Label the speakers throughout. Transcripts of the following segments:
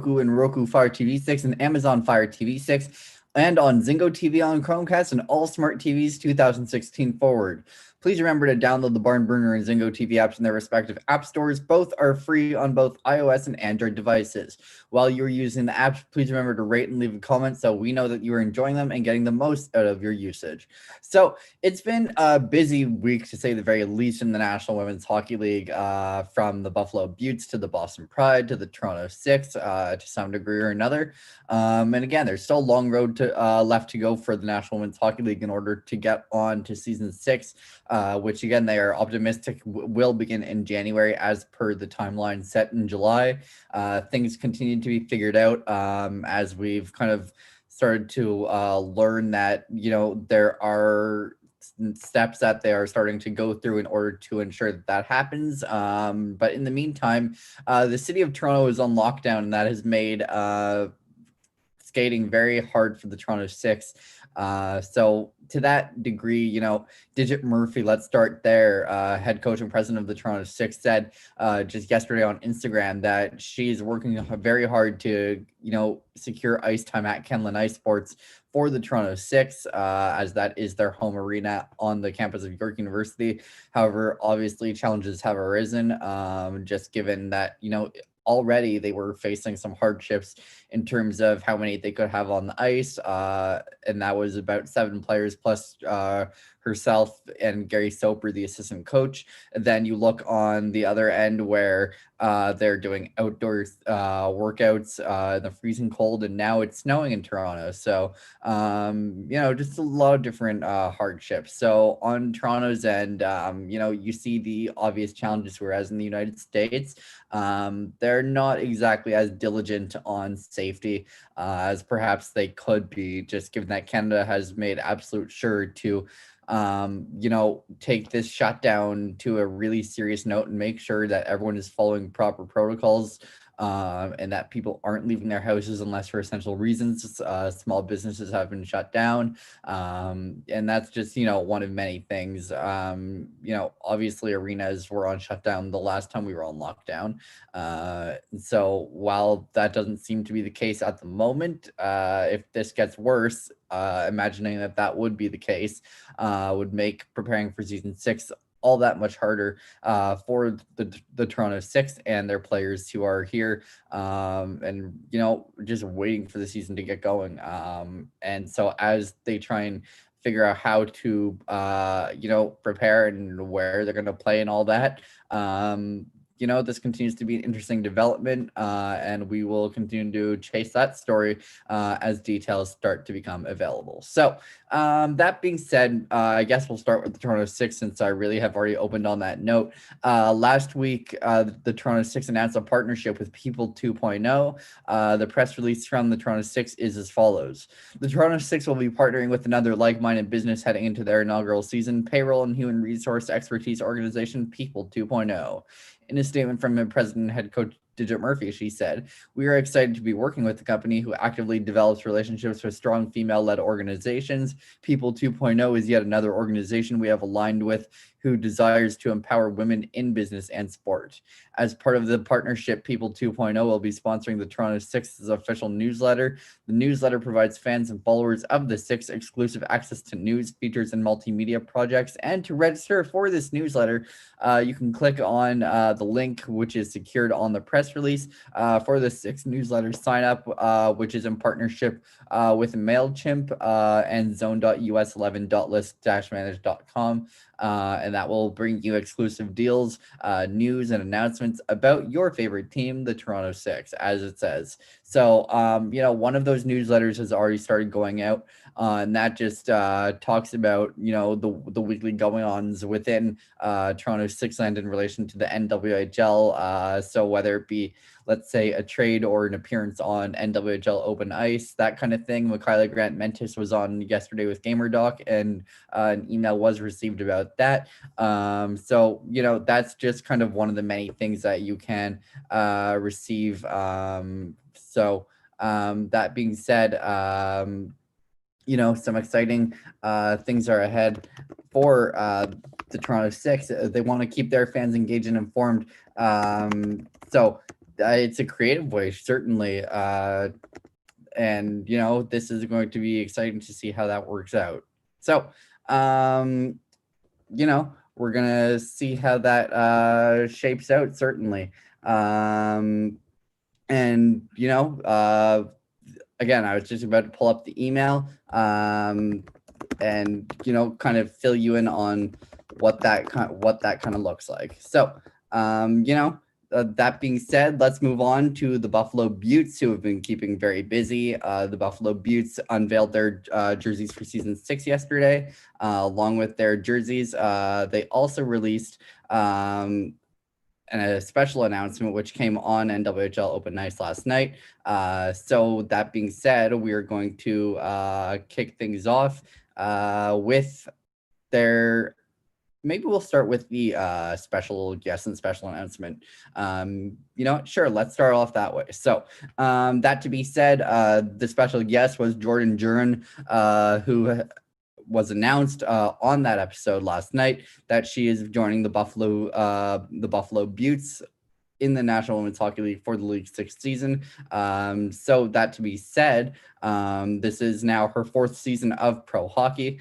Speaker 1: Roku and Roku Fire TV 6 and Amazon Fire TV 6, and on ZingoTV on Chromecast and all smart TVs 2016 forward. Please remember to download the Barn Burner and ZingoTV apps in their respective app stores. Both are free on both iOS and Android devices. While you're using the apps, please remember to rate and leave a comment so we know that you are enjoying them and getting the most out of your usage. So it's been a busy week, to say the very least, in the National Women's Hockey League, from the Buffalo Beauts to the Boston Pride to the Toronto Six, to some degree or another. And again, there's still a long road to left to go for the National Women's Hockey League in order to get on to season 6, which again, they are optimistic will begin in January as per the timeline set in July. Things continue to be figured out as we've kind of started to learn that, there are steps that they are starting to go through in order to ensure that that happens. But in the meantime, the city of Toronto is on lockdown, and that has made skating very hard for the Toronto Six. So to that degree, Digit Murphy, let's start there. Head coach and president of the Toronto Six said just yesterday on Instagram that she's working very hard to, secure ice time at Kenlin Ice Sports for the Toronto Six, as that is their home arena on the campus of York University. However, obviously challenges have arisen, just given that, already they were facing some hardships in terms of how many they could have on the ice, and that was about 7 players plus herself and Gary Soper, the assistant coach. And then you look on the other end where they're doing outdoor workouts in the freezing cold, and now it's snowing in Toronto. So, just a lot of different hardships. So on Toronto's end, you see the obvious challenges, whereas in the United States, they're not exactly as diligent on safety as perhaps they could be, just given that Canada has made absolute sure to take this shutdown to a really serious note and make sure that everyone is following proper protocols, and that people aren't leaving their houses unless for essential reasons. Small businesses have been shut down, and that's just, one of many things. Obviously arenas were on shutdown the last time we were on lockdown. So while that doesn't seem to be the case at the moment, if this gets worse, imagining that would be the case, would make preparing for season 6 all that much harder for the Toronto Six and their players who are here, and just waiting for the season to get going. And so as they try and figure out how to prepare and where they're going to play and all that, this continues to be an interesting development, and we will continue to chase that story as details start to become available. So that being said, I guess we'll start with the Toronto Six, since I really have already opened on that note. Last week, the Toronto Six announced a partnership with People 2.0. The press release from the Toronto Six is as follows. The Toronto Six will be partnering with another like-minded business heading into their inaugural season, payroll and human resource expertise organization People 2.0. In a statement from president and head coach Digit Murphy, she said, "We are excited to be working with the company who actively develops relationships with strong female-led organizations. People 2.0 is yet another organization we have aligned with who desires to empower women in business and sport. As part of the partnership, People 2.0 will be sponsoring the Toronto Six's official newsletter. The newsletter provides fans and followers of the Six exclusive access to news, features, and multimedia projects. And to register for this newsletter, you can click on the link, which is secured on the press release for the Six newsletter sign up, which is in partnership with MailChimp and zone.us11.list-manage.com. And that will bring you exclusive deals, news, and announcements about your favorite team, the Toronto Six, as it says. So, one of those newsletters has already started going out, and that just talks about, the weekly going-ons within Toronto Six Land in relation to the NWHL. So whether it be, let's say, a trade or an appearance on NWHL Open Ice, that kind of thing. Michaela Grant-Mentis was on yesterday with GamerDoc, and an email was received about that. So, that's just kind of one of the many things that you can receive. So that being said, some exciting things are ahead for the Toronto Six. They want to keep their fans engaged and informed. So It's a creative way, certainly. And, this is going to be exciting to see how that works out. So, we're going to see how that shapes out, certainly. And, again, I was just about to pull up the email and, kind of fill you in on what that kind of looks like. So, that being said, let's move on to the Buffalo Beauts, who have been keeping very busy. The Buffalo Beauts unveiled their jerseys for season 6 yesterday, along with their jerseys. They also released and a special announcement which came on NWHL Open Ice last night. So that being said, we are going to kick things off with their. Maybe we'll start with the special guest and special announcement. Sure, let's start off that way. So that to be said, the special guest was Jordan Jurin, who was announced on that episode last night that she is joining the Buffalo Beauts in the National Women's Hockey League for the League 6 season. So that to be said, this is now her 4th season of pro hockey.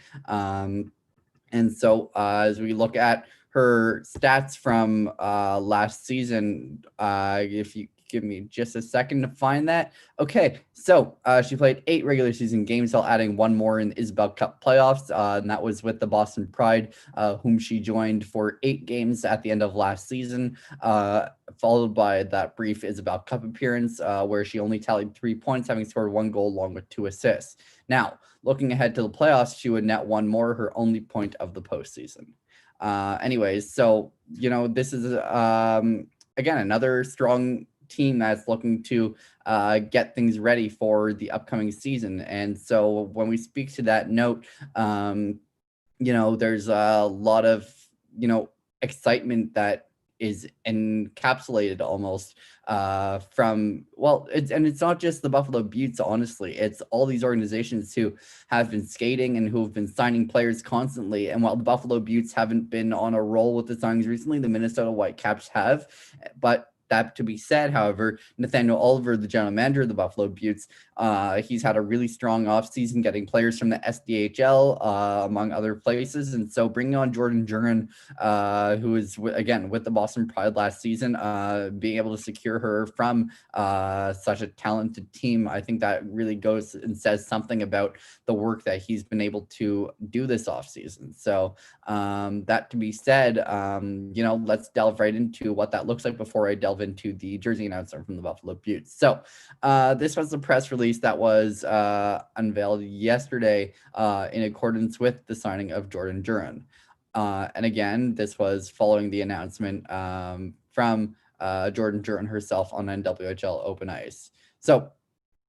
Speaker 1: And so as we look at her stats from last season, if you give me just a second to find that. Okay, so she played 8 regular season games while adding 1 more in the Isabel Cup playoffs, and that was with the Boston Pride, whom she joined for 8 games at the end of last season, followed by that brief Isabel Cup appearance where she only tallied 3 points, having scored 1 goal along with 2 assists. Now, looking ahead to the playoffs, she would net 1 more, her only point of the postseason. Anyways, so, this is, again, another strong team that's looking to get things ready for the upcoming season. And so when we speak to that note, there's a lot of, excitement that is encapsulated almost it's not just the Buffalo Beauts, honestly. It's all these organizations who have been skating and who have been signing players constantly. And while the Buffalo Beauts haven't been on a roll with the signings recently, the Minnesota Whitecaps have. But that to be said, however, Nathaniel Oliver, the general manager of the Buffalo Beauts, he's had a really strong offseason getting players from the SDHL, among other places. And so bringing on Jordan Jurin, who is, again, with the Boston Pride last season, being able to secure her from such a talented team, I think that really goes and says something about the work that he's been able to do this offseason. So that to be said, let's delve right into what that looks like before I delve into the jersey announcement from the Buffalo Beauts. So this was the press release that was unveiled yesterday in accordance with the signing of Jordan Jurin. And again, this was following the announcement from Jordan Jurin herself on NWHL Open Ice. So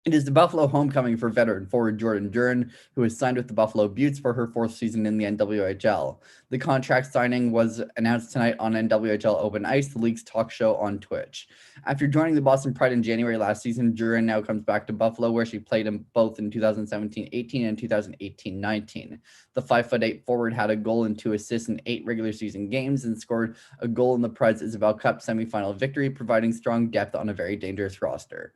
Speaker 1: it is the Buffalo homecoming for veteran forward Jordan Jurin, who has signed with the Buffalo Beauts for her 4th season in the NWHL. The contract signing was announced tonight on NWHL Open Ice, the league's talk show on Twitch. After joining the Boston Pride in January last season, Jurin now comes back to Buffalo, where she played both in 2017-18 and 2018-19. The 5'8" forward had a goal and 2 assists in 8 regular season games and scored a goal in the Pride's Isabel Cup semifinal victory, providing strong depth on a very dangerous roster.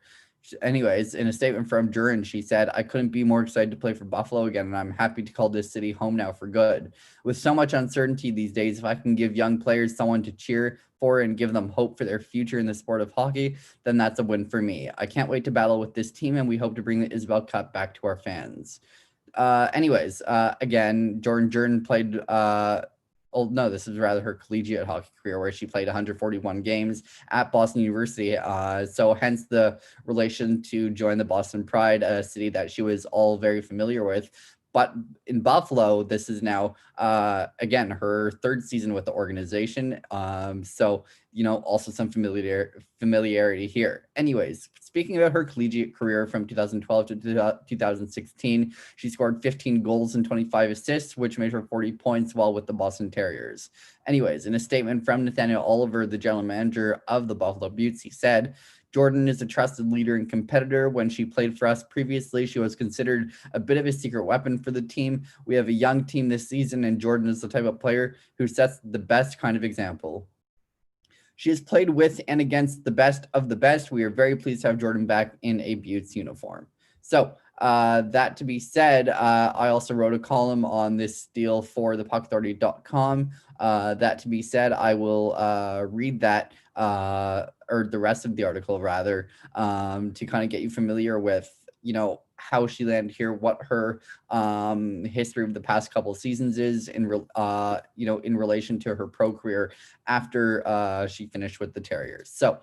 Speaker 1: Anyways, in a statement from Jurin, she said, "I couldn't be more excited to play for Buffalo again, and I'm happy to call this city home now for good. With so much uncertainty these days, if I can give young players someone to cheer for and give them hope for their future in the sport of hockey, then that's a win for me. I can't wait to battle with this team, and we hope to bring the Isabel Cup back to our fans." Again, Jordan Jurin played this is rather her collegiate hockey career, where she played 141 games at Boston University. So hence the relation to join the Boston Pride, a city that she was all very familiar with. But in Buffalo, this is now, again, her 3rd season with the organization. So, also some familiarity here. Anyways, speaking about her collegiate career from 2012 to 2016, she scored 15 goals and 25 assists, which made her 40 points while with the Boston Terriers. Anyways, in a statement from Nathaniel Oliver, the general manager of the Buffalo Beauts, he said, "Jordan is a trusted leader and competitor. When she played for us previously, she was considered a bit of a secret weapon for the team. We have a young team this season, and Jordan is the type of player who sets the best kind of example. She has played with and against the best of the best. We are very pleased to have Jordan back in a Buttes uniform. So that to be said, I also wrote a column on this deal for thepuckauthority.com. That to be said, I will read that or the rest of the article rather, to kind of get you familiar with, how she landed here, what her history of the past couple of seasons is in relation to her pro career after she finished with the Terriers. So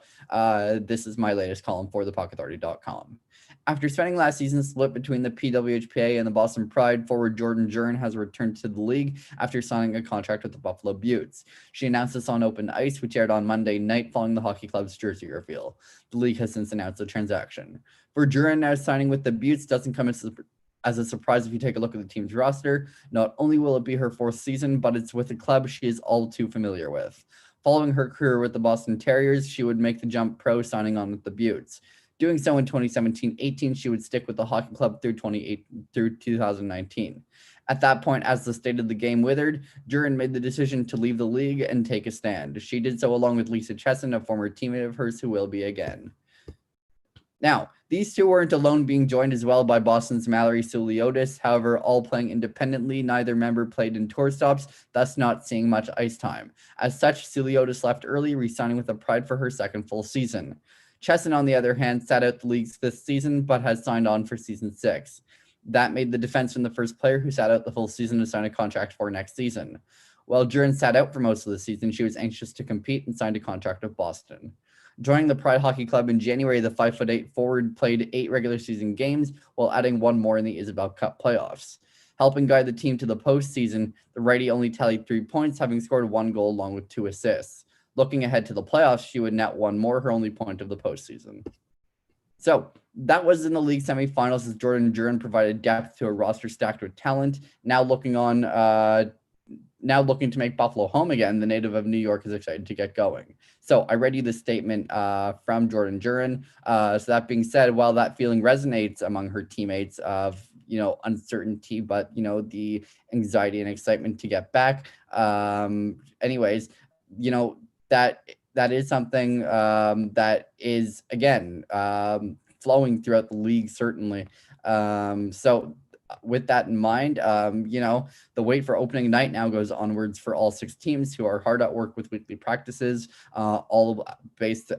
Speaker 1: this is my latest column for thepuckauthority.com. After spending last season split between the PWHPA and the Boston Pride, forward Jordan Jurin has returned to the league after signing a contract with the Buffalo Buttes. She announced this on Open Ice, which aired on Monday night following the hockey club's jersey reveal. The league has since announced the transaction. For Jurin now signing with the Buttes doesn't come as a surprise if you take a look at the team's roster. Not only will it be her fourth season, but it's with a club she is all too familiar with. Following her career with the Boston Terriers, she would make the jump pro, signing on with the Buttes. Doing so in 2017-18, she would stick with the hockey club through 2019. At that point, as the state of the game withered, Jurin made the decision to leave the league and take a stand. She did so along with Lisa Chesson, a former teammate of hers who will be again. Now, these two weren't alone, being joined as well by Boston's Mallory Suliotis. However, all playing independently, neither member played in tour stops, thus not seeing much ice time. As such, Suliotis left early, re-signing with the Pride for her second full season. Chesson, on the other hand, sat out the league's fifth season, but has signed on for season 6. That made the defenseman the first player who sat out the full season to sign a contract for next season. While Jurin sat out for most of the season, she was anxious to compete and signed a contract with Boston. Joining the Pride Hockey Club in January, the 5'8" forward played 8 regular season games while adding one more in the Isabel Cup playoffs. Helping guide the team to the postseason, the righty only tallied 3 points, having scored 1 goal along with 2 assists. Looking ahead to the playoffs, she would net 1 more, her only point of the postseason. So that was in the league semifinals as Jordan Jurin provided depth to a roster stacked with talent. Now looking to make Buffalo home again, the native of New York is excited to get going. So I read you the statement from Jordan Jurin. So that being said, while that feeling resonates among her teammates of, uncertainty, but, the anxiety and excitement to get back. Anyways, that is something that is, again, flowing throughout the league, certainly. So with that in mind, the wait for opening night now goes onwards for all 6 teams who are hard at work with weekly practices, all based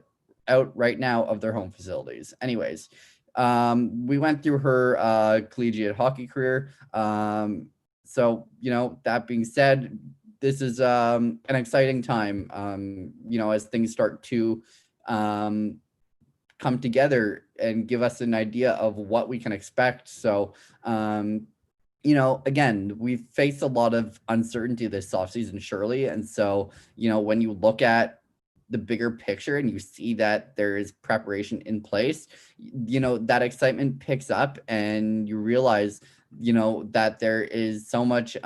Speaker 1: out right now of their home facilities. Anyways, we went through her collegiate hockey career. So, that being said, this is an exciting time, as things start to come together and give us an idea of what we can expect. So, again, we've faced a lot of uncertainty this offseason, surely. And so, when you look at the bigger picture and you see that there is preparation in place, that excitement picks up and you realize, that there is so much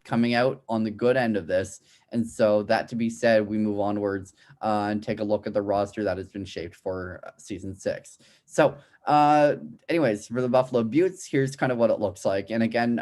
Speaker 1: coming out on the good end of this. And so that to be said, we move onwards and take a look at the roster that has been shaped for season 6. So anyways, for the Buffalo Buttes, here's kind of what it looks like. And again,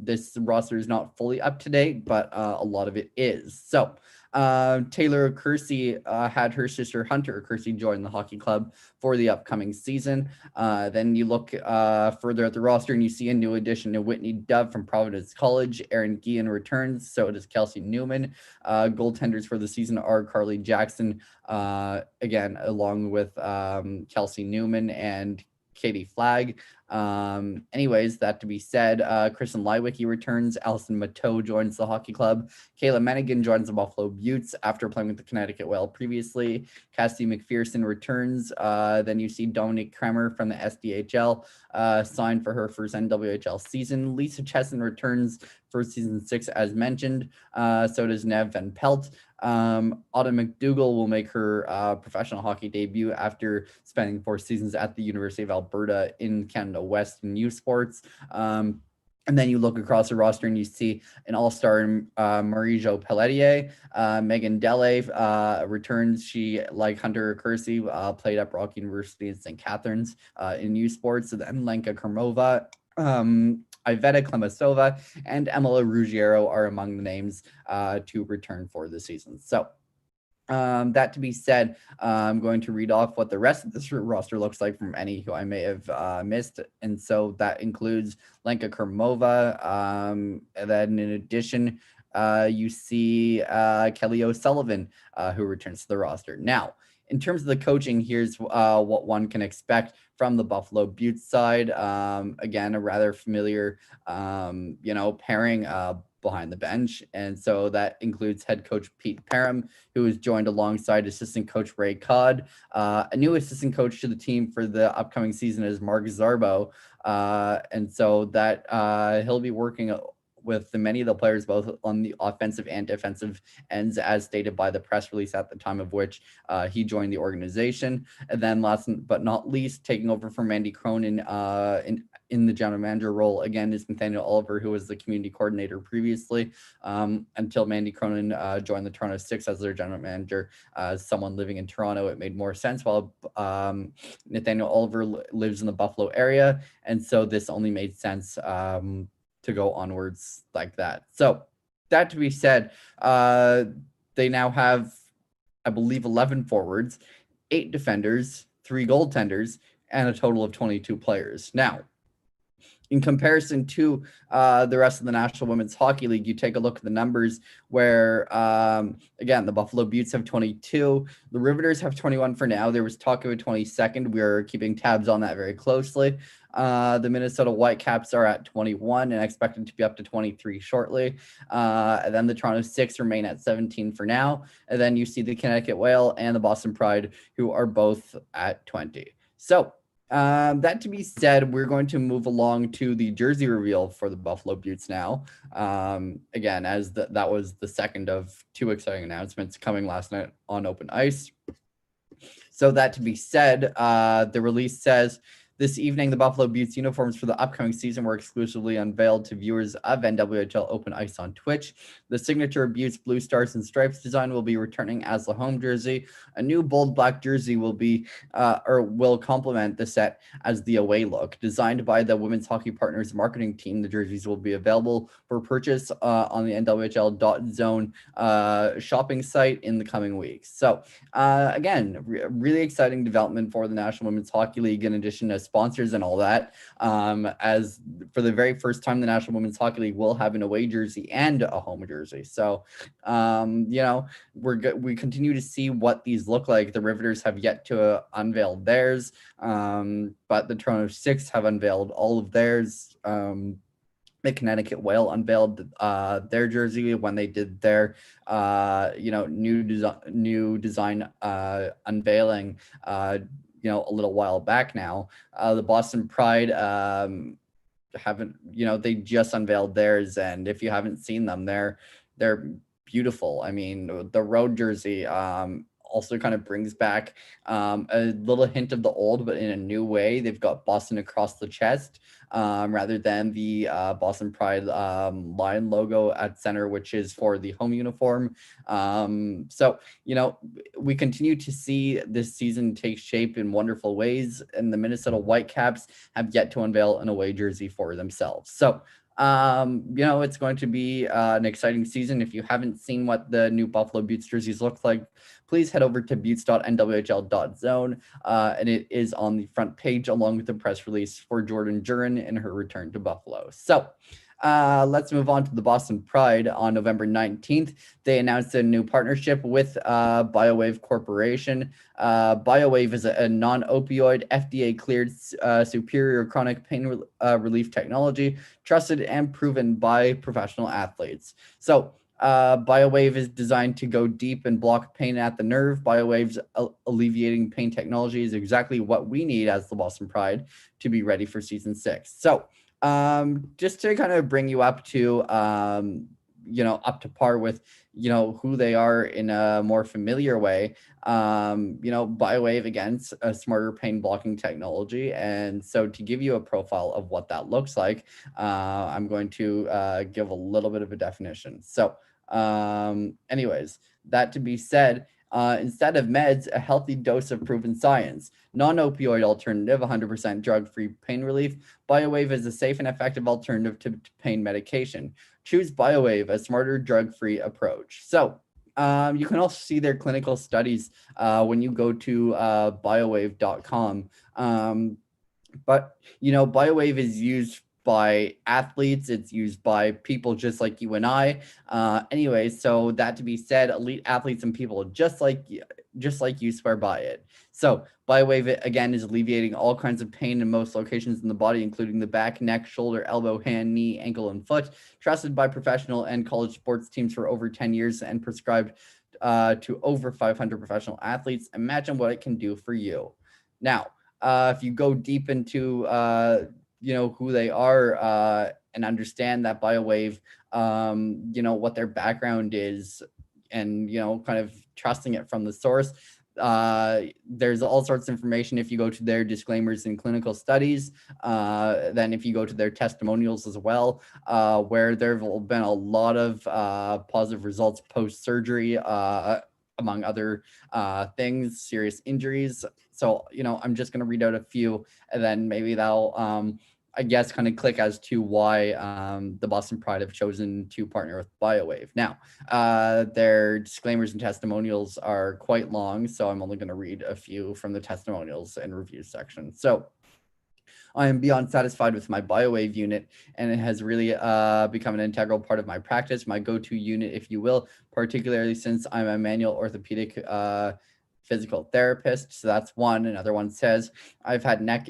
Speaker 1: this roster is not fully up to date, but a lot of it is. So Taylor Kersey had her sister Hunter Kersey join the hockey club for the upcoming season. Then you look further at the roster and you see a new addition to Whitney Dove from Providence College. Erin Guillen returns, so does Kelsey Newman. Goaltenders for the season are Carly Jackson, again, along with Kelsey Newman and Katie Flagg. Anyways, that to be said, Kristen Lywicki returns. Allison Mateau joins the hockey club. Kayla Menigan joins the Buffalo Buttes after playing with the Connecticut Whale previously. Cassie McPherson returns. Then you see Dominique Kremer from the SDHL signed for her first NWHL season. Lisa Chesson returns for season 6, as mentioned. So does Nev Van Pelt. Autumn McDougall will make her professional hockey debut after spending 4 seasons at the University of Alberta in Canada West in youth sports. And then you look across the roster and you see an all-star Marie-Jo Pelletier. Megan Dele returns. She, like Hunter Kersey, played at Brock University in St. Catharines in youth sports. And then Lenka Kromova, Iveta Klemasova, and Emila Ruggiero are among the names to return for the season. So That to be said, I'm going to read off what the rest of this roster looks like from any who I may have missed. And so that includes Lenka Kermova. And then in addition, you see Kelly O'Sullivan, who returns to the roster. Now, in terms of the coaching, here's what one can expect from the Buffalo Buttes side. Again, a rather familiar, pairing behind the bench. And so that includes head coach Pete Parham, who is joined alongside assistant coach Ray Codd. A new assistant coach to the team for the upcoming season is Mark Zarbo. And so that he'll be working with many of the players, both on the offensive and defensive ends, as stated by the press release at the time of which he joined the organization. And then last but not least, taking over from Mandy Cronin in the general manager role, again, is Nathaniel Oliver, who was the community coordinator previously, until Mandy Cronin joined the Toronto Six as their general manager. As someone living in Toronto, it made more sense, while Nathaniel Oliver lives in the Buffalo area, and so this only made sense to go onwards like that. So that to be said, they now have, I believe, 11 forwards, 8 defenders, 3 goaltenders, and a total of 22 players. Now, in comparison to the rest of the National Women's Hockey League, you take a look at the numbers where, again, the Buffalo Buttes have 22. The Riveters have 21 for now. There was talk of a 22nd. We're keeping tabs on that very closely. The Minnesota Whitecaps are at 21 and expected to be up to 23 shortly. And then the Toronto Six remain at 17 for now. And then you see the Connecticut Whale and the Boston Pride, who are both at 20. So, that to be said, we're going to move along to the jersey reveal for the Buffalo Buttes now. Again, as that was the second of 2 exciting announcements coming last night on Open Ice. So that to be said, the release says, this evening, the Buffalo Buttes uniforms for the upcoming season were exclusively unveiled to viewers of NWHL Open Ice on Twitch. The signature Buttes Blue Stars and Stripes design will be returning as the home jersey. A new bold black jersey will complement the set as the away look. Designed by the Women's Hockey Partners marketing team, the jerseys will be available for purchase on the NWHL.zone shopping site in the coming weeks. So, again, really exciting development for the National Women's Hockey League, in addition to sponsors and all that, as for the very first time the National Women's Hockey League will have an away jersey and a home jersey. So we continue to see what these look like. The Riveters have yet to unveil theirs, but the Toronto Six have unveiled all of theirs. The Connecticut Whale unveiled their jersey when they did their new design unveiling a little while back now. The Boston Pride they just unveiled theirs, and if you haven't seen them, they're beautiful. I mean, the road jersey also kind of brings back a little hint of the old, but in a new way. They've got Boston across the chest rather than the Boston Pride lion logo at center, which is for the home uniform. So, we continue to see this season take shape in wonderful ways, and the Minnesota Whitecaps have yet to unveil an away jersey for themselves. So, it's going to be an exciting season. If you haven't seen what the new Buffalo Buttes jerseys look like, please head over to buttes.nwhl.zone, and it is on the front page along with the press release for Jordan Jurin and her return to Buffalo. So let's move on to the Boston Pride. On November 19th, they announced a new partnership with BioWave Corporation. BioWave is a non-opioid, FDA-cleared superior chronic pain relief technology, trusted and proven by professional athletes. So BioWave is designed to go deep and block pain at the nerve. BioWave's alleviating pain technology is exactly what we need as the Boston Pride to be ready for season 6. So just to kind of bring you up to up to par with who they are in a more familiar way, BioWave, again, a smarter pain blocking technology. And so to give you a profile of what that looks like, I'm going to give a little bit of a definition. So anyways, that to be said, instead of meds, a healthy dose of proven science. Non-opioid alternative, 100% drug-free pain relief. BioWave is a safe and effective alternative to pain medication. Choose BioWave, a smarter drug-free approach. So You can also see their clinical studies when you go to biowave.com. But BioWave is used by athletes. It's used by people just like you and I. Anyway, so that to be said, elite athletes and people just like you swear by it. So BioWave again is alleviating all kinds of pain in most locations in the body, including the back, neck, shoulder, elbow, hand, knee, ankle, and foot. Trusted by professional and college sports teams for over 10 years and prescribed to over 500 professional athletes. Imagine what it can do for you. Now, if you go deep into who they are and understand that BioWave, what their background is, and kind of trusting it from the source. There's all sorts of information if you go to their disclaimers in clinical studies. Then if you go to their testimonials as well, where there have been a lot of positive results post-surgery, among other things, serious injuries. So, I'm just going to read out a few, and then maybe that'll, I guess, kind of click as to why the Boston Pride have chosen to partner with BioWave. Now, their disclaimers and testimonials are quite long, so I'm only going to read a few from the testimonials and reviews section. So, I am beyond satisfied with my BioWave unit, and it has really become an integral part of my practice, my go-to unit, if you will, particularly since I'm a manual orthopedic physical therapist. So that's one. Another one says, I've had neck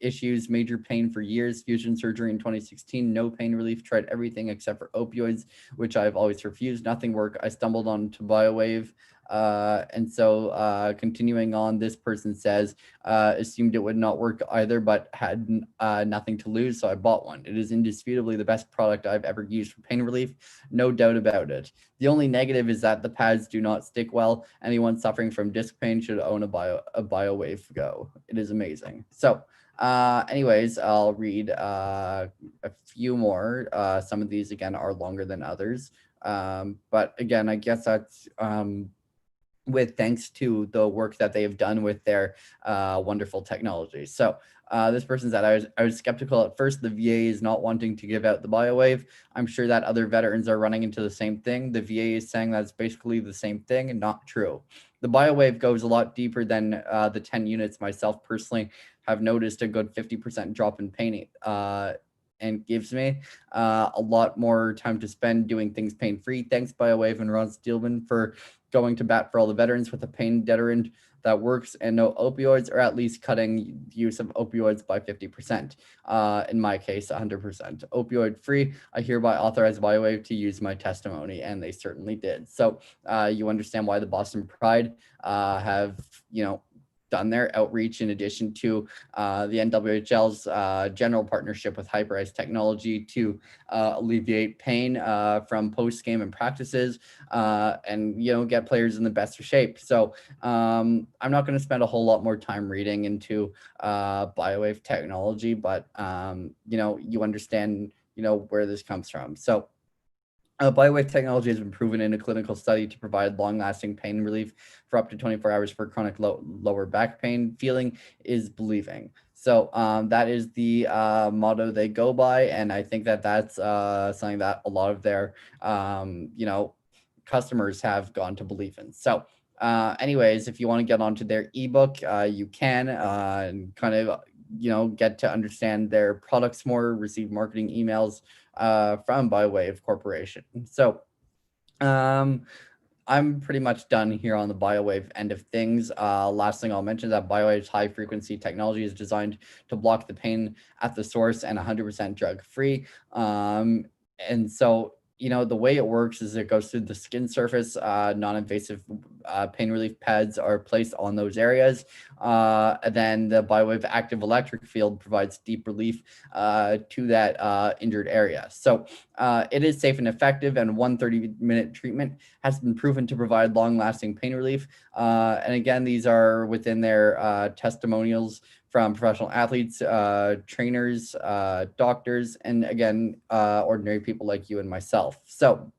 Speaker 1: issues, major pain for years, fusion surgery in 2016, no pain relief, tried everything except for opioids, which I've always refused. Nothing worked. I stumbled onto BioWave. And so continuing on, this person says, assumed it would not work either, but had nothing to lose, so I bought one. It is indisputably the best product I've ever used for pain relief, no doubt about it. The only negative is that the pads do not stick well. Anyone suffering from disc pain should own a BioWave Go. It is amazing. So anyways, I'll read a few more. Some of these, again, are longer than others. But again, I guess that's with thanks to the work that they have done with their wonderful technology. So this person said, I was skeptical at first. The VA is not wanting to give out the BioWave. I'm sure that other veterans are running into the same thing. The VA is saying that it's basically the same thing, and not true. The BioWave goes a lot deeper than the 10 units. Myself personally have noticed a good 50% drop in pain, and gives me a lot more time to spend doing things pain-free. Thanks, BioWave and Ron Steelman, for going to bat for all the veterans with a pain deterrent that works and no opioids, or at least cutting use of opioids by 50%. In my case, 100%. Opioid-free, I hereby authorize BioWave to use my testimony, and they certainly did. So you understand why the Boston Pride have, done their outreach, in addition to the NWHL's general partnership with Hyperice Technology to alleviate pain from post-game and practices, and get players in the best of shape. So I'm not going to spend a whole lot more time reading into BioWave technology, but you understand where this comes from. So BioWave technology has been proven in a clinical study to provide long-lasting pain relief for up to 24 hours for chronic lower back pain. Feeling is believing. So that is the motto they go by, and I think that that's something that a lot of their customers have gone to believe in. So anyways, if you want to get onto their ebook, you can, and kind of get to understand their products more, receive marketing emails from BioWave Corporation. So I'm pretty much done here on the BioWave end of things. Last thing I'll mention is that BioWave's high frequency technology is designed to block the pain at the source and 100% drug free. And so the way it works is it goes through the skin surface. Non-invasive pain relief pads are placed on those areas. And then the BioWave active electric field provides deep relief to that injured area. So it is safe and effective, and one 30-minute treatment has been proven to provide long-lasting pain relief. And again, these are within their testimonials from professional athletes, trainers, doctors, and again, ordinary people like you and myself. So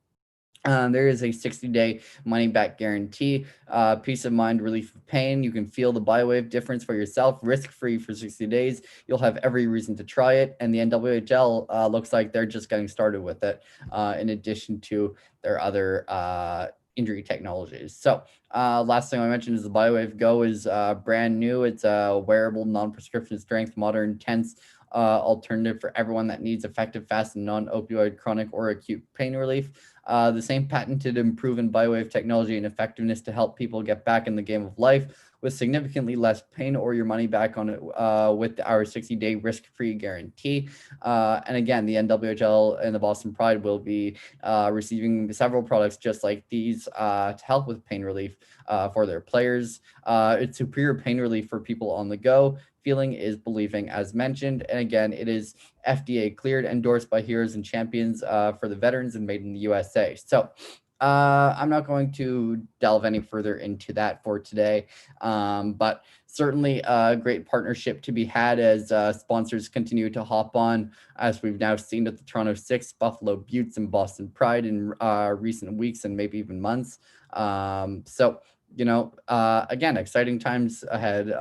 Speaker 1: there is a 60-day money-back guarantee, peace of mind, relief of pain. You can feel the BioWave difference for yourself, risk-free for 60 days. You'll have every reason to try it, and the NWHL looks like they're just getting started with it, in addition to their other injury technologies. So last thing I mentioned is the BioWave Go is brand new. It's a wearable, non-prescription strength, modern, intense alternative for everyone that needs effective, fast, and non-opioid chronic or acute pain relief. The same patented and proven BioWave technology and effectiveness to help people get back in the game of life with significantly less pain or your money back on it with our 60-day risk-free guarantee. And again, the NWHL and the Boston Pride will be receiving several products just like these to help with pain relief for their players. It's superior pain relief for people on the go. Feeling is believing, as mentioned. And again, it is FDA cleared, endorsed by heroes and champions for the veterans and made in the USA. So I'm not going to delve any further into that for today, but certainly a great partnership to be had as sponsors continue to hop on, as we've now seen at the Toronto Six, Buffalo Buttes, and Boston Pride in recent weeks and maybe even months. So, again, exciting times ahead.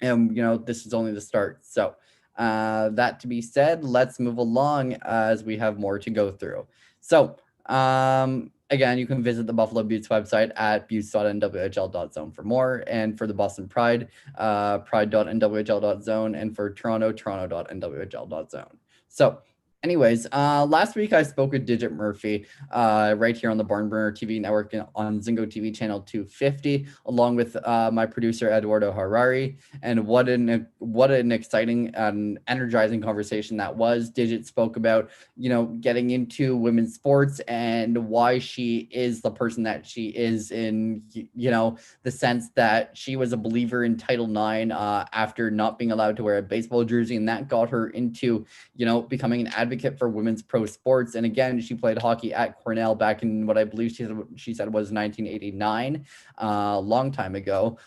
Speaker 1: And this is only the start. So that to be said, let's move along as we have more to go through. So again, you can visit the Buffalo Buttes website at buttes.nwhl.zone for more, and for the Boston Pride, pride.nwhl.zone, and for Toronto, toronto.nwhl.zone. So anyways, last week I spoke with Digit Murphy right here on the Barnburner TV network on ZINGOTV channel 250, along with my producer Eduardo Harari. And what an exciting and energizing conversation that was. Digit spoke about getting into women's sports and why she is the person that she is, in the sense that she was a believer in Title IX after not being allowed to wear a baseball jersey, and that got her into becoming an advocate for women's pro sports. And again, she played hockey at Cornell back in what I believe she said was 1989, a long time ago.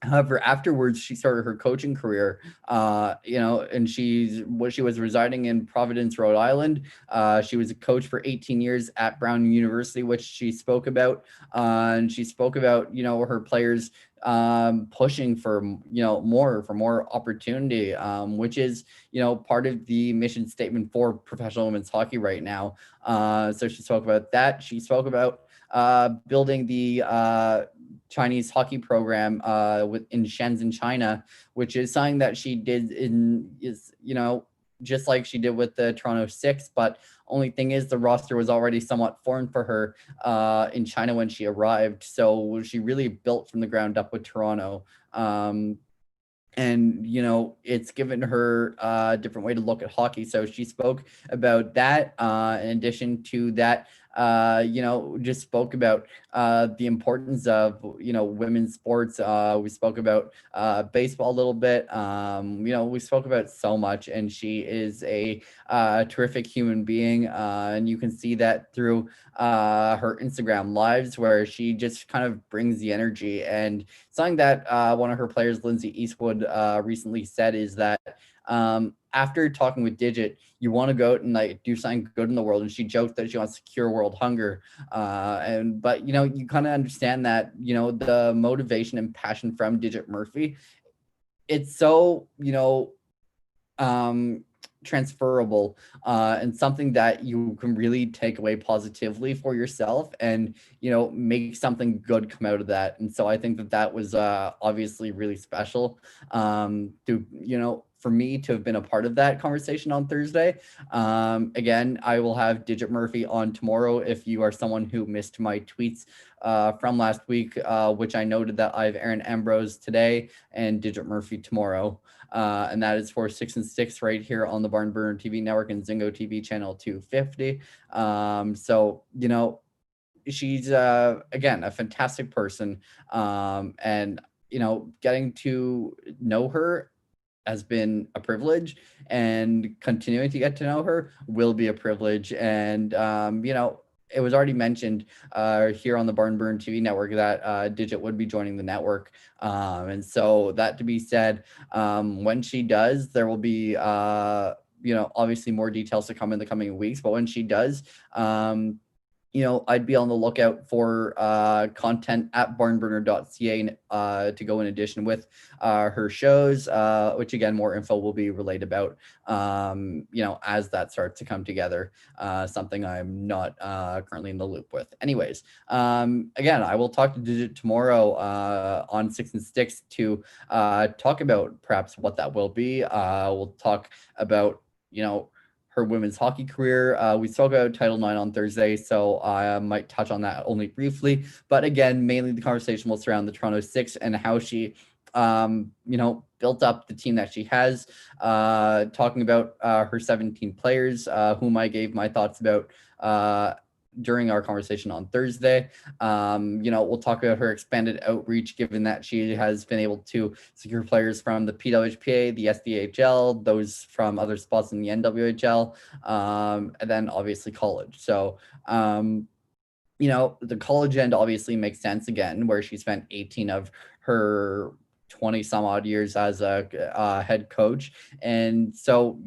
Speaker 1: However, afterwards, she started her coaching career, and she was residing in Providence, Rhode Island. She was a coach for 18 years at Brown University, which she spoke about. And she spoke about, her players pushing for, more opportunity, which is, part of the mission statement for professional women's hockey right now. So she spoke about that. She spoke about building the Chinese hockey program in Shenzhen, China, which is something that she did just like she did with the Toronto Six. But only thing is, the roster was already somewhat foreign for her in China when she arrived. So she really built from the ground up with Toronto. And it's given her a different way to look at hockey. So she spoke about that. In addition to that, just spoke about the importance of women's sports. We spoke about baseball a little bit. We spoke about so much, and she is a terrific human being, and you can see that through her Instagram lives, where she just kind of brings the energy. And something that one of her players, Lindsay Eastwood, recently said is that after talking with Digit, you want to go out and do something good in the world. And she joked that she wants to cure world hunger. But you kind of understand that, the motivation and passion from Digit Murphy, it's so, transferable and something that you can really take away positively for yourself and make something good come out of that. And so I think that was obviously really special for me to have been a part of that conversation on Thursday. Again, I will have Digit Murphy on tomorrow. If you are someone who missed my tweets from last week, which I noted that I have Aaron Ambrose today and Digit Murphy tomorrow. And that is for 6 and 6 right here on the Barn Burner TV network and ZINGOTV channel 250. So, she's, again, a fantastic person. And, getting to know her has been a privilege, and continuing to get to know her will be a privilege. And, it was already mentioned here on the Barn Burn TV network that Digit would be joining the network. And so that to be said, when she does, there will be, obviously more details to come in the coming weeks. But when she does, I'd be on the lookout for content at barnburner.ca to go in addition with her shows, which again, more info will be relayed about, as that starts to come together, something I'm not currently in the loop with. Anyways, again, I will talk to Digit tomorrow on Six and Sticks to talk about perhaps what that will be. We'll talk about, her women's hockey career. We spoke about Title IX on Thursday, so I might touch on that only briefly. But again, mainly the conversation will surround the Toronto Six and how she, built up the team that she has. Talking about her 17 players, whom I gave my thoughts about during our conversation on Thursday. We'll talk about her expanded outreach, given that she has been able to secure players from the PWHPA, the SDHL, those from other spots in the NWHL, and then obviously college. So, the college end obviously makes sense again, where she spent 18 of her 20 some odd years as a head coach. And so,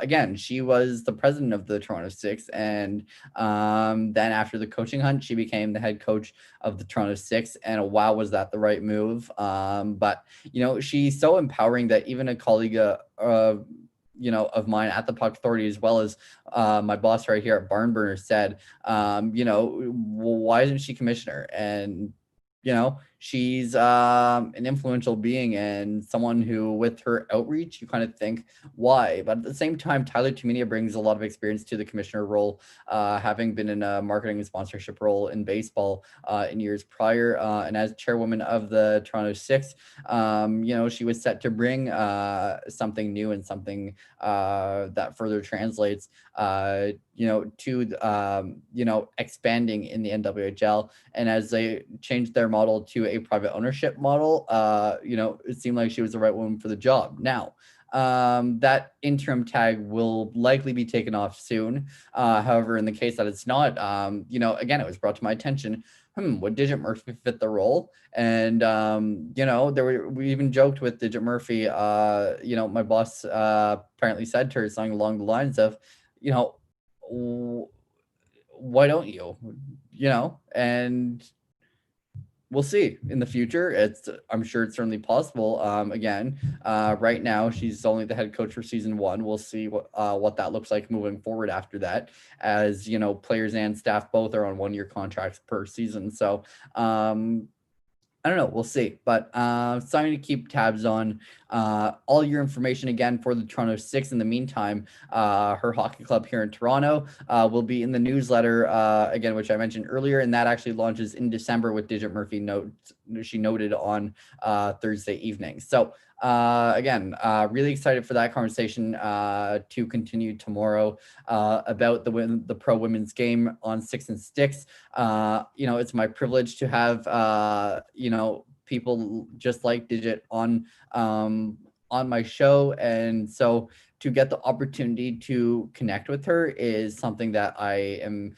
Speaker 1: again, she was the president of the Toronto Six. And then after the coaching hunt, she became the head coach of the Toronto Six. And wow, was that the right move? But, she's so empowering that even a colleague of mine at the Puck Authority, as well as my boss right here at Barnburner, said, why isn't she commissioner? And she's an influential being and someone who, with her outreach, you kind of think, why? But at the same time, Tyler Tumenia brings a lot of experience to the commissioner role, having been in a marketing and sponsorship role in baseball in years prior. And as chairwoman of the Toronto Six, she was set to bring something new and something that further translates, to expanding in the NWHL. And as they changed their model to a private ownership model, it seemed like she was the right woman for the job. Now, that interim tag will likely be taken off soon. However, in the case that it's not, again, it was brought to my attention, would Digit Murphy fit the role? And, we even joked with Digit Murphy, my boss apparently said to her something along the lines of, why don't you, and we'll see in the future. I'm sure it's certainly possible. Again, right now she's only the head coach for season 1. We'll see what that looks like moving forward after that, as players and staff both are on 1-year contracts per season. So I don't know. We'll see. But something to keep tabs on. All your information again for the Toronto Six. In the meantime, her hockey club here in Toronto will be in the newsletter again, which I mentioned earlier, and that actually launches in December with Digit Murphy notes she noted on Thursday evening. So again, really excited for that conversation to continue tomorrow about the pro women's game on Six and Sticks. It's my privilege to have people just like Digit on my show, and so to get the opportunity to connect with her is something that I am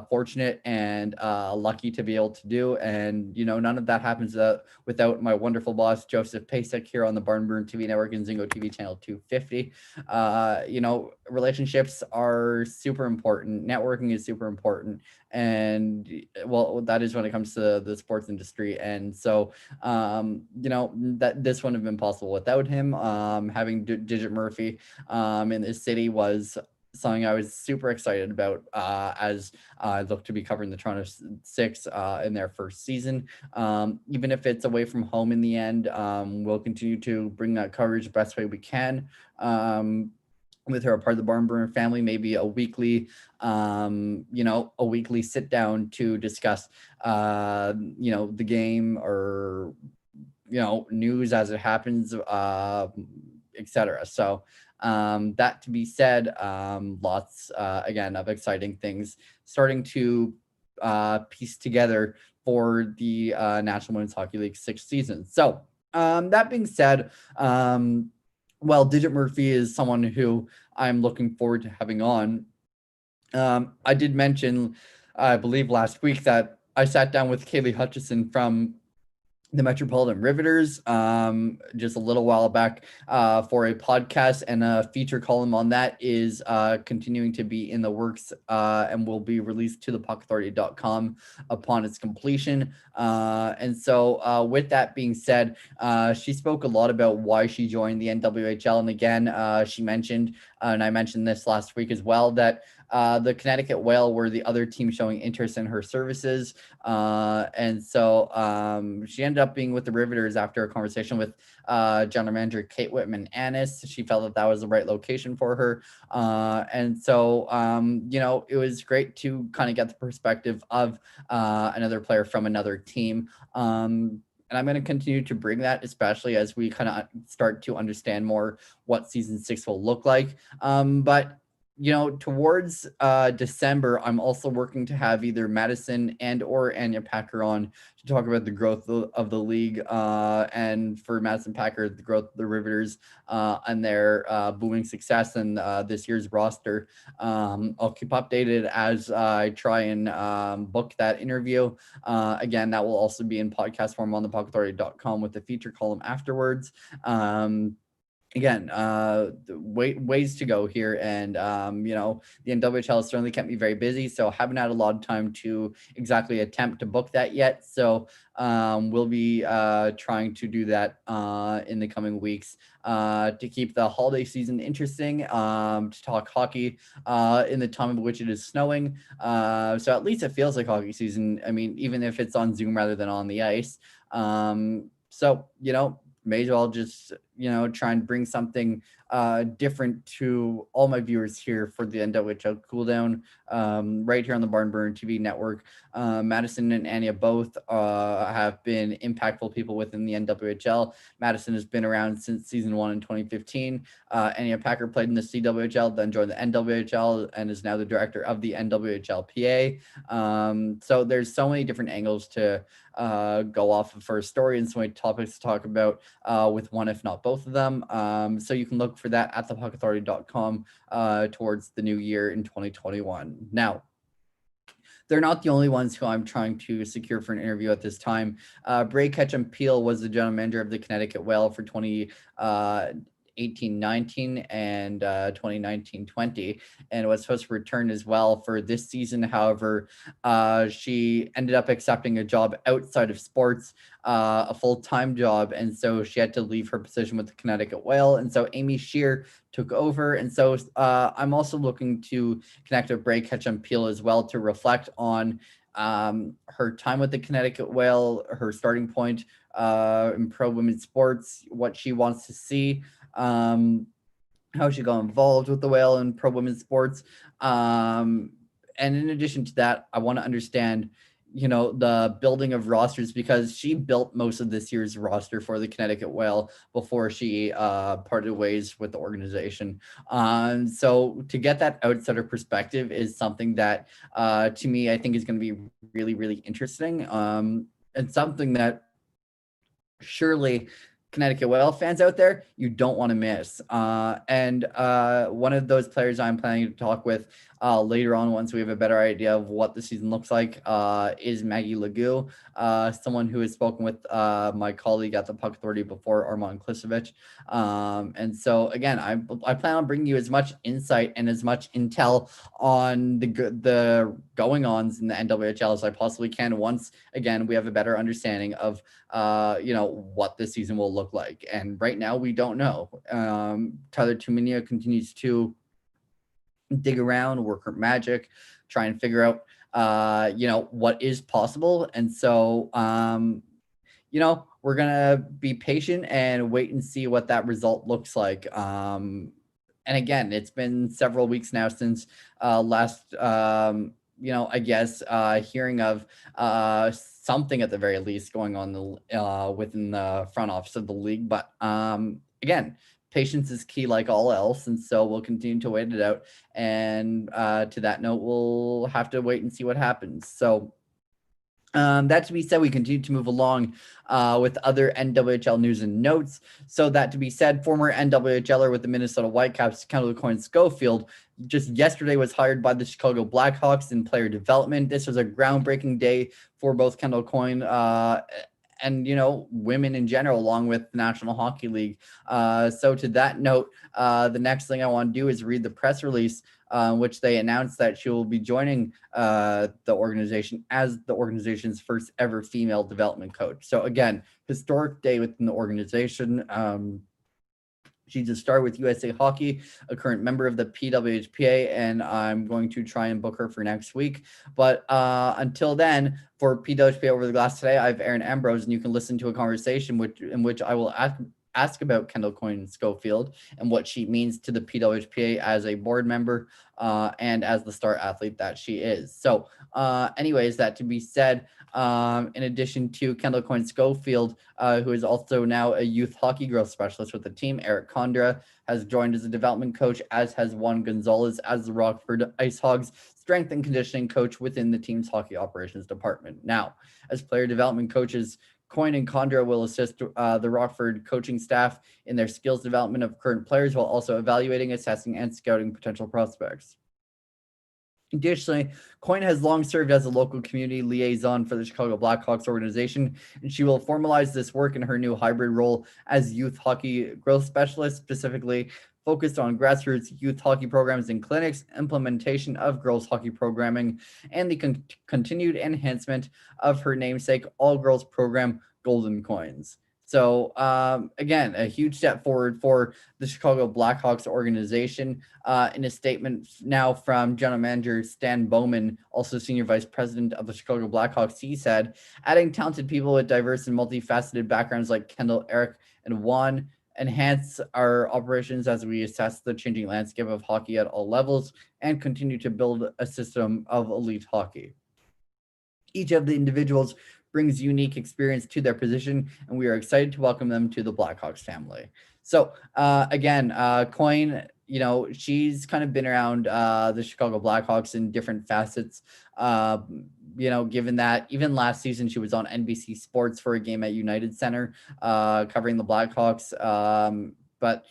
Speaker 1: fortunate and lucky to be able to do. And, none of that happens without my wonderful boss, Joseph Pasek, here on the Barnburn TV network and ZINGOTV channel 250. Relationships are super important. Networking is super important. And, well, that is when it comes to the sports industry. And so, that this wouldn't have been possible without him. Having Digit Murphy in this city was something I was super excited about as I look to be covering the Toronto Six in their first season. Even if it's away from home in the end, we'll continue to bring that coverage the best way we can. With her a part of the Barnburner family, maybe a weekly sit down to discuss, the game or, news as it happens, etc. So that to be said, lots, again, of exciting things starting to piece together for the National Women's Hockey League 6th season. So that being said, well, Digit Murphy is someone who I'm looking forward to having on. I did mention, I believe last week, that I sat down with Kaylee Hutchison from the Metropolitan Riveters just a little while back for a podcast, and a feature column on that is continuing to be in the works and will be released to the puckauthority.com upon its completion. And so with that being said, she spoke a lot about why she joined the NWHL. And again, she mentioned, and I mentioned this last week as well, that the Connecticut Whale were the other team showing interest in her services. And so she ended up being with the Riveters after a conversation with general manager Kate Whitman-Annis. She felt that that was the right location for her. And so, it was great to kind of get the perspective of another player from another team. And I'm going to continue to bring that, especially as we kind of start to understand more what season 6 will look like. But towards December, I'm also working to have either Madison and or Anya Packer on to talk about the growth of the league, and for Madison Packer, the growth of the Riveters and their booming success and this year's roster. I'll keep updated as I try and book that interview. Again, that will also be in podcast form on the puckauthority.com with the feature column afterwards. Again, ways to go here. And, the NWHL has certainly kept me very busy, so haven't had a lot of time to exactly attempt to book that yet. So we'll be trying to do that in the coming weeks to keep the holiday season interesting, to talk hockey in the time of which it is snowing. So at least it feels like hockey season. I mean, even if it's on Zoom rather than on the ice. So, may as well just, try and bring something different to all my viewers here for the NWHL Cooldown, right here on the Barn Burner TV network. Madison and Anya both have been impactful people within the NWHL. Madison has been around since season 1 in 2015. Anya Packer played in the CWHL, then joined the NWHL, and is now the director of the NWHLPA. So there's so many different angles to go off of for a story, and so many topics to talk about with one, if not both of them. So you can look for that at thepuckauthority.com towards the new year in 2021. Now, they're not the only ones who I'm trying to secure for an interview at this time. Bray Ketchum-Peel was the general manager of the Connecticut Whale for 2018-19 and 2019-20, and was supposed to return as well for this season. However, she ended up accepting a job outside of sports, a full-time job, and so she had to leave her position with the Connecticut Whale, and so Amy H.E.R took over. And so I'm also looking to connect with Bray Ketchum-Peel as well to reflect on her time with the Connecticut Whale, her starting point in pro women's sports, what she wants to see, how she got involved with the Whale in pro women's sports. And in addition to that, I want to understand the building of rosters, because she built most of this year's roster for the Connecticut Whale before she parted ways with the organization. So to get that outsider perspective is something that to me, I think is going to be really, really interesting, and something that surely Connecticut Whale fans out there, you don't want to miss. And one of those players I'm planning to talk with later on, once we have a better idea of what the season looks like, is Maggie Legou, someone who has spoken with my colleague at the Puck Authority before, Armand Klisevich. And so again, I plan on bringing you as much insight and as much intel on the going-ons in the NWHL as I possibly can, once again we have a better understanding of what this season will look like. And right now we don't know. Tyler Tumminia continues to dig around, work her magic, try and figure out what is possible. And so we're gonna be patient and wait and see what that result looks like. And again, it's been several weeks now since last I guess hearing of something at the very least going on within the front office of the league. But again, patience is key like all else, and so we'll continue to wait it out. And to that note, we'll have to wait and see what happens. So that to be said, we continue to move along with other NWHL news and notes. So that to be said, former NWHLer with the Minnesota Whitecaps, Kendall Coyne-Schofield, just yesterday was hired by the Chicago Blackhawks in player development. This was a groundbreaking day for both Kendall Coyne and women in general, along with the National Hockey League. So to that note, the next thing I want to do is read the press release, which they announced that she will be joining the organization as the organization's first ever female development coach. So again, historic day within the organization. She's a star with USA Hockey, a current member of the PWHPA, and I'm going to try and book her for next week. But until then, for PWHPA Over the Glass today, I have Aaron Ambrose, and you can listen to a conversation in which I will ask about Kendall Coyne Schofield and what she means to the PWHPA as a board member and as the star athlete that she is. So anyways, that to be said, in addition to Kendall Coyne Schofield, who is also now a youth hockey growth specialist with the team, Eric Condra has joined as a development coach, as has Juan Gonzalez as the Rockford Ice Hogs strength and conditioning coach within the team's hockey operations department. Now, as player development coaches, Coyne and Condra will assist the Rockford coaching staff in their skills development of current players while also evaluating, assessing, and scouting potential prospects. Additionally, Coyne has long served as a local community liaison for the Chicago Blackhawks organization, and she will formalize this work in her new hybrid role as youth hockey growth specialist, specifically focused on grassroots youth hockey programs and clinics, implementation of girls hockey programming, and the continued enhancement of her namesake all-girls program, Golden Coins. So again, a huge step forward for the Chicago Blackhawks organization. In a statement now from General Manager Stan Bowman, also Senior Vice President of the Chicago Blackhawks, he said, adding talented people with diverse and multifaceted backgrounds like Kendall, Eric, and Juan enhance our operations as we assess the changing landscape of hockey at all levels and continue to build a system of elite hockey. Each of the individuals brings unique experience to their position, and we are excited to welcome them to the Blackhawks family. So again, Coyne, she's kind of been around the Chicago Blackhawks in different facets. Given that even last season she was on NBC Sports for a game at United Center covering the Blackhawks. But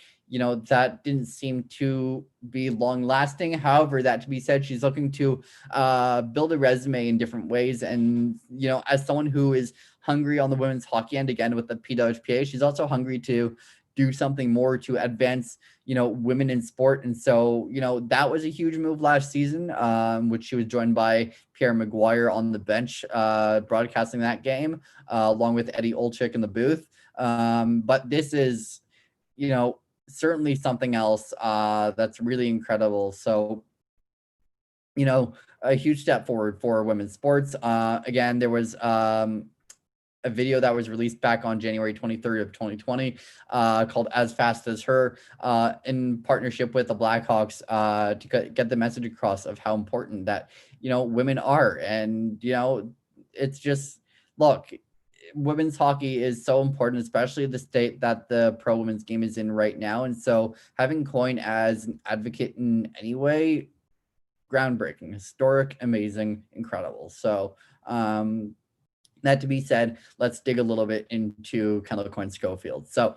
Speaker 1: that didn't seem to be long lasting. However, that to be said, she's looking to build a resume in different ways. And, as someone who is hungry on the women's hockey end, again, with the PWHPA, she's also hungry to do something more to advance, women in sport. And so, that was a huge move last season, which she was joined by Pierre McGuire on the bench, broadcasting that game, along with Eddie Olczyk in the booth. But this is, certainly something else that's really incredible. So, a huge step forward for women's sports. Again, there was a video that was released back on January 23rd of 2020 called As Fast as Her in partnership with the Blackhawks to get the message across of how important that, women are. And, it's just, look, women's hockey is so important, especially the state that the pro women's game is in right now. And so having Coyne as an advocate in any way, groundbreaking, historic, amazing, incredible. So that to be said, let's dig a little bit into Kendall Coyne Schofield. So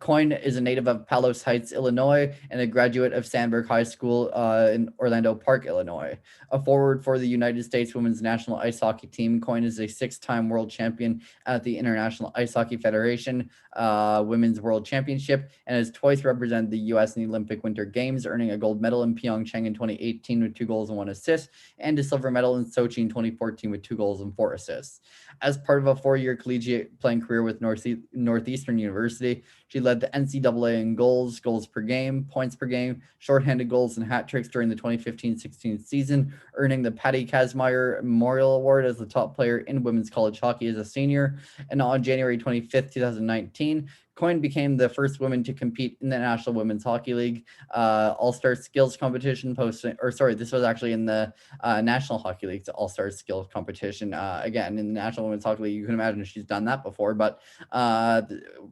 Speaker 1: Coyne is a native of Palos Heights, Illinois, and a graduate of Sandberg High School in Orlando Park, Illinois. A forward for the United States women's national ice hockey team, Coyne is a six-time world champion at the International Ice Hockey Federation Women's World Championship and has twice represented the U.S. in the Olympic Winter Games, earning a gold medal in Pyeongchang in 2018 with 2 goals and 1 assist, and a silver medal in Sochi in 2014 with 2 goals and 4 assists. As part of a 4-year collegiate playing career with Northeastern University, she led the NCAA in goals per game, points per game, shorthanded goals, and hat tricks during the 2015-16 season, earning the Patty Kazmaier Memorial Award as the top player in women's college hockey as a senior. And on January 25th, 2019, Coyne became the first woman to compete in the National Women's Hockey League All-Star Skills Competition this was actually in the National Hockey League's All-Star Skills Competition. Again, in the National Women's Hockey League, you can imagine she's done that before, but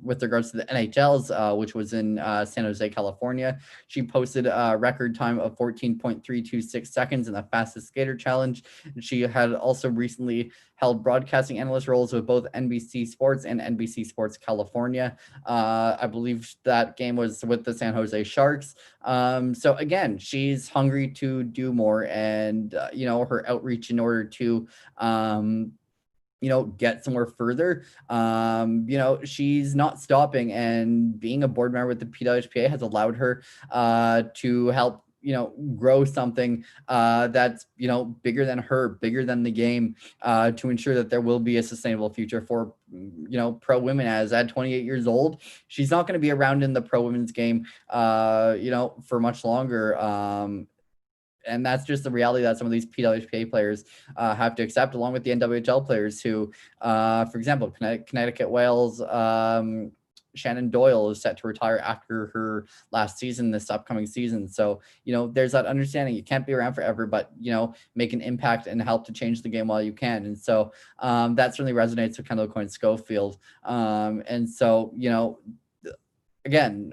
Speaker 1: with regards to the NHL's, which was in San Jose, California, she posted a record time of 14.326 seconds in the fastest skater challenge. She had also recently held broadcasting analyst roles with both NBC Sports and NBC Sports California. I believe that game was with the San Jose Sharks. So again, she's hungry to do more, and her outreach in order to get somewhere further, she's not stopping, and being a board member with the PWHPA has allowed her to help grow something that's bigger than her, bigger than the game, to ensure that there will be a sustainable future for pro women. As at 28 years old, she's not going to be around in the pro women's game for much longer. And that's just the reality that some of these PWHPA players have to accept, along with the NWHL players who, for example, Connecticut Wales, Shannon Doyle is set to retire after her last season, this upcoming season. So, there's that understanding. You can't be around forever, but, make an impact and help to change the game while you can. And so that certainly resonates with Kendall Coyne Schofield. And so, again,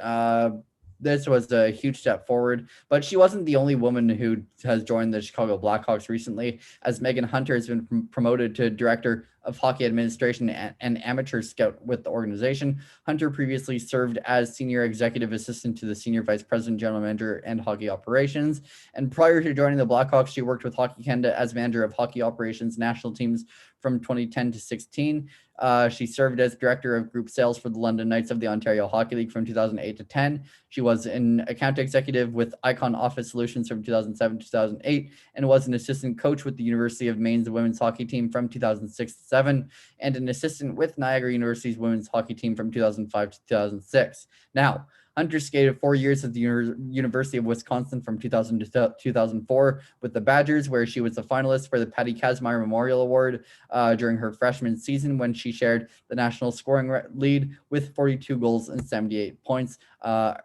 Speaker 1: this was a huge step forward, but she wasn't the only woman who has joined the Chicago Blackhawks recently, as Megan Hunter has been promoted to Director of Hockey Administration and Amateur Scout with the organization. Hunter previously served as Senior Executive Assistant to the Senior Vice President, General Manager, and Hockey Operations. And prior to joining the Blackhawks, she worked with Hockey Canada as Manager of Hockey Operations National Teams from 2010 to 16. She served as Director of Group Sales for the London Knights of the Ontario Hockey League from 2008 to 10. She was an account executive with Icon Office Solutions from 2007 to 2008, and was an assistant coach with the University of Maine's women's hockey team from 2006 to 7, and an assistant with Niagara University's women's hockey team from 2005 to 2006. Now, Hunter skated 4 years at the University of Wisconsin from 2000 to 2004 with the Badgers, where she was a finalist for the Patty Kazmaier Memorial Award during her freshman season, when she shared the national scoring lead with 42 goals and 78 points,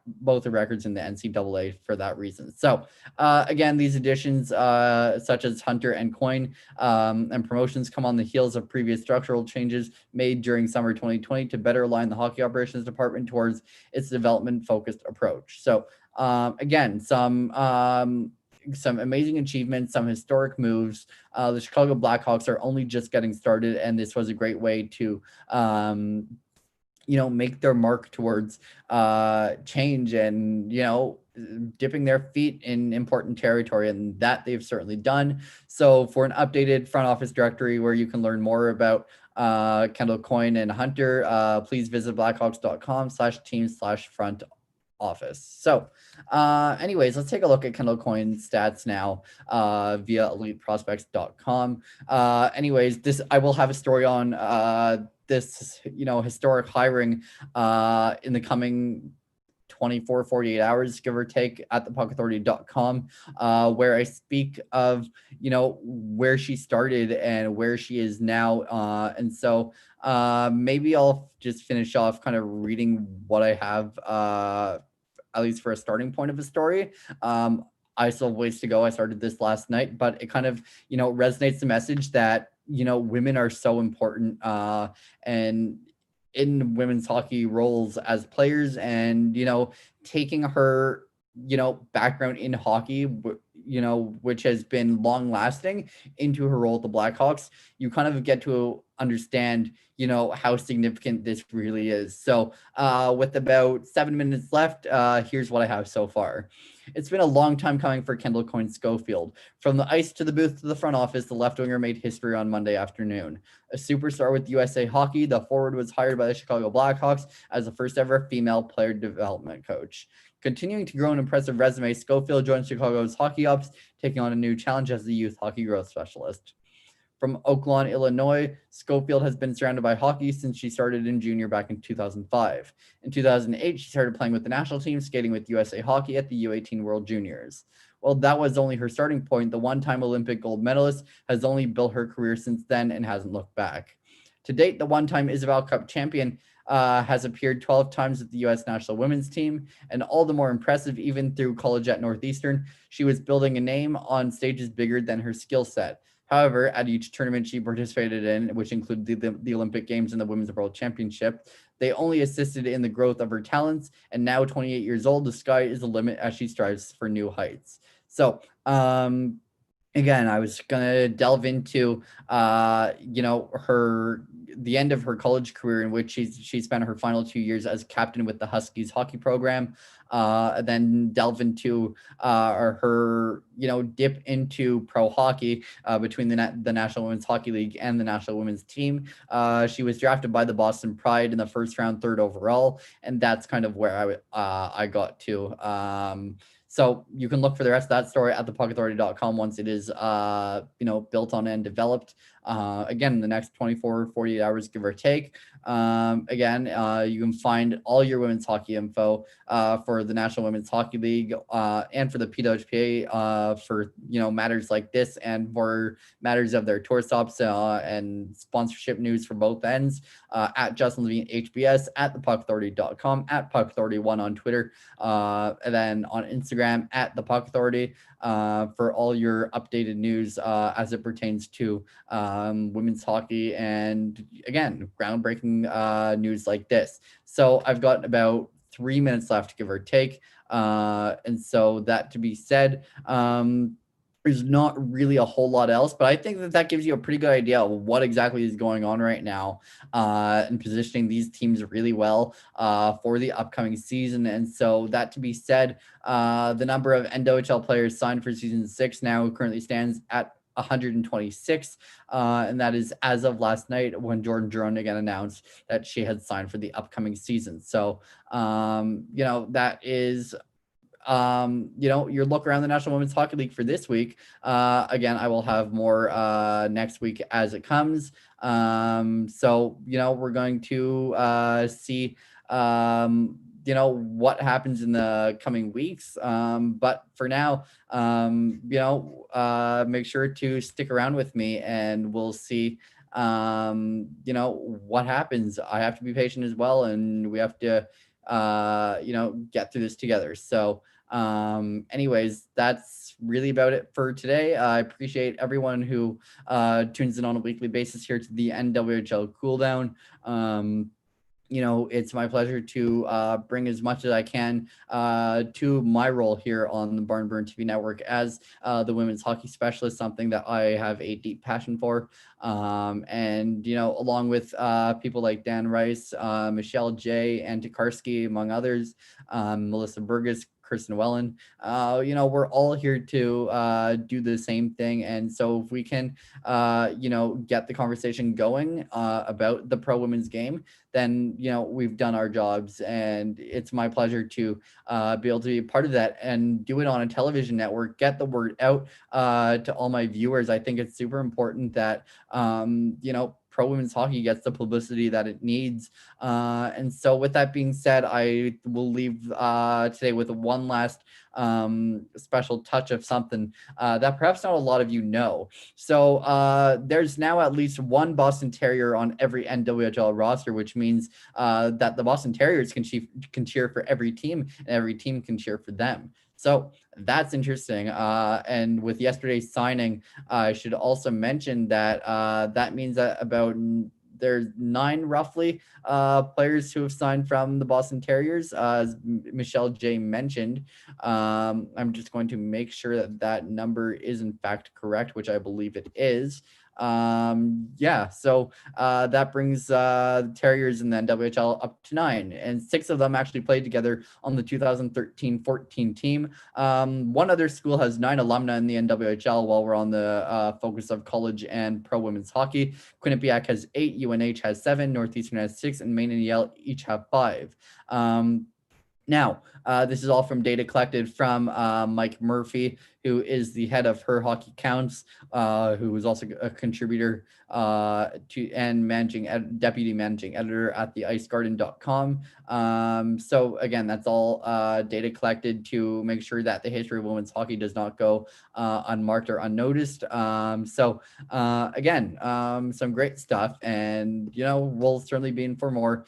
Speaker 1: both the records in the NCAA for that reason. So again, these additions, such as Hunter and Coyne, and promotions, come on the heels of previous structural changes made during summer 2020 to better align the hockey operations department towards its development-focused approach. So again, some amazing achievements, some historic moves. The Chicago Blackhawks are only just getting started, and this was a great way to make their mark towards change and, dipping their feet in important territory, and that they've certainly done. So for an updated front office directory where you can learn more about Kendall Coyne and Hunter, please visit blackhawks.com/team/front office. So anyways, let's take a look at Kendall Coyne's stats now via eliteprospects.com. Anyways, I will have a story on this, historic hiring in the coming 24, 48 hours, give or take, at thepuckauthority.com, where I speak of, where she started and where she is now. And so maybe I'll just finish off kind of reading what I have, at least for a starting point of a story. I still have ways to go. I started this last night, but it kind of, resonates the message that, women are so important, and in women's hockey roles as players, and taking her background in hockey, which has been long lasting, into her role at the Blackhawks, you kind of get to understand how significant this really is. So with about 7 minutes left, here's what I have so far. It's been a long time coming for Kendall Coyne Schofield. From the ice to the booth to the front office, the left winger made history on Monday afternoon. A superstar with USA Hockey, the forward was hired by the Chicago Blackhawks as the first ever female player development coach. Continuing to grow an impressive resume, Schofield joined Chicago's hockey ops, taking on a new challenge as the youth hockey growth specialist. From Oaklawn, Illinois, Schofield has been surrounded by hockey since she started in junior back in 2005. In 2008, she started playing with the national team, skating with USA Hockey at the U18 World Juniors. While that was only her starting point, the one-time Olympic gold medalist has only built her career since then and hasn't looked back. To date, the one-time Isabel Cup champion has appeared 12 times with the U.S. national women's team, and all the more impressive even through college at Northeastern. She was building a name on stages bigger than her skill set. However, at each tournament she participated in, which included the Olympic Games and the Women's World Championship, they only assisted in the growth of her talents, and now 28 years old, the sky is the limit as she strives for new heights. So, again, I was gonna delve into the end of her college career, in which she spent her final 2 years as captain with the Huskies hockey program. And then delve into her dip into pro hockey between the National Women's Hockey League and the National Women's Team. She was drafted by the Boston Pride in the first round, third overall, and that's kind of where I got to. So you can look for the rest of that story at thepuckauthority.com once it is, built on and developed. Again, in the next 24, 48 hours, give or take. Again, you can find all your women's hockey info for the National Women's Hockey League and for the PWPA for matters like this, and for matters of their tour stops and sponsorship news for both ends at Justin Levine HBS, at thepuckauthority.com, at puckauthority1 on Twitter, and then on Instagram at the Puck Authority for all your updated news as it pertains to women's hockey, and again, groundbreaking news like this. So I've got about 3 minutes left, give or take. And so that to be said, there's not really a whole lot else, but I think that gives you a pretty good idea of what exactly is going on right now and positioning these teams really well for the upcoming season. And so that to be said, the number of NWHL players signed for season 6 now currently stands at 126, and that is as of last night, when Jordan Jerome again announced that she had signed for the upcoming season. So that is your look around the National Women's Hockey League for this week. Again, I will have more next week as it comes. So we're going to see what happens in the coming weeks. But for now, make sure to stick around with me, and we'll see what happens. I have to be patient as well, and we have to get through this together. So anyways, that's really about it for today. I appreciate everyone who tunes in on a weekly basis here to the NWHL Cooldown. It's my pleasure to bring as much as I can to my role here on the Barn Burn TV network as the women's hockey specialist, something that I have a deep passion for. And along with people like Dan Rice, Michelle J, and Tokarski, among others, Melissa Burgess, Kristen Wellen, we're all here to do the same thing. And so if we can, get the conversation going about the pro women's game, then we've done our jobs. And it's my pleasure to be able to be a part of that and do it on a television network, get the word out to all my viewers. I think it's super important that pro women's hockey gets the publicity that it needs. And so with that being said, I will leave today with one last special touch of something that perhaps not a lot of you know. So there's now at least one Boston Terrier on every NWHL roster, which means that the Boston Terriers can cheer for every team, and every team can cheer for them. So that's interesting. And with yesterday's signing, I should also mention that that means that there's 9 roughly players who have signed from the Boston Terriers, as Michelle J mentioned. I'm just going to make sure that number is in fact correct, which I believe it is. So that brings the Terriers in the NWHL up to 9, and 6 of them actually played together on the 2013-14 team. One other school has 9 alumni in the NWHL, while we're on the focus of college and pro women's hockey. Quinnipiac has 8, UNH has 7, Northeastern has 6, and Maine and Yale each have 5. Now, this is all from data collected from Mike Murphy, who is the head of H.E.R Hockey Counts, who is also a contributor and deputy managing editor at theicegarden.com. So again, that's all data collected to make sure that the history of women's hockey does not go unmarked or unnoticed. Again, some great stuff, and we'll certainly be in for more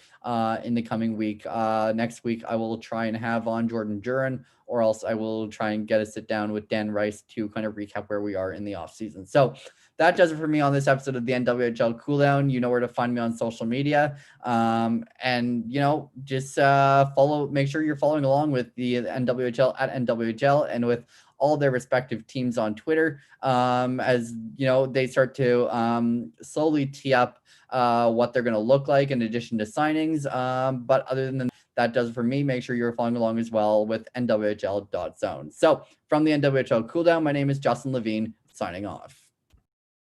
Speaker 1: in the coming week. Next week, I will try and have on Jordan Jurin, or else I will try and get a sit down with Dan Rice to kind of recap where we are in the off season. So that does it for me on this episode of the NWHL Cooldown. You know where to find me on social media. And just make sure you're following along with the NWHL at NWHL, and with all their respective teams on Twitter, as you know, they start to slowly tee up what they're going to look like in addition to signings. But other than that does it for me. Make sure you're following along as well with nwhl.zone. So from the NWHL Cooldown, my name is Justin Levine, signing off.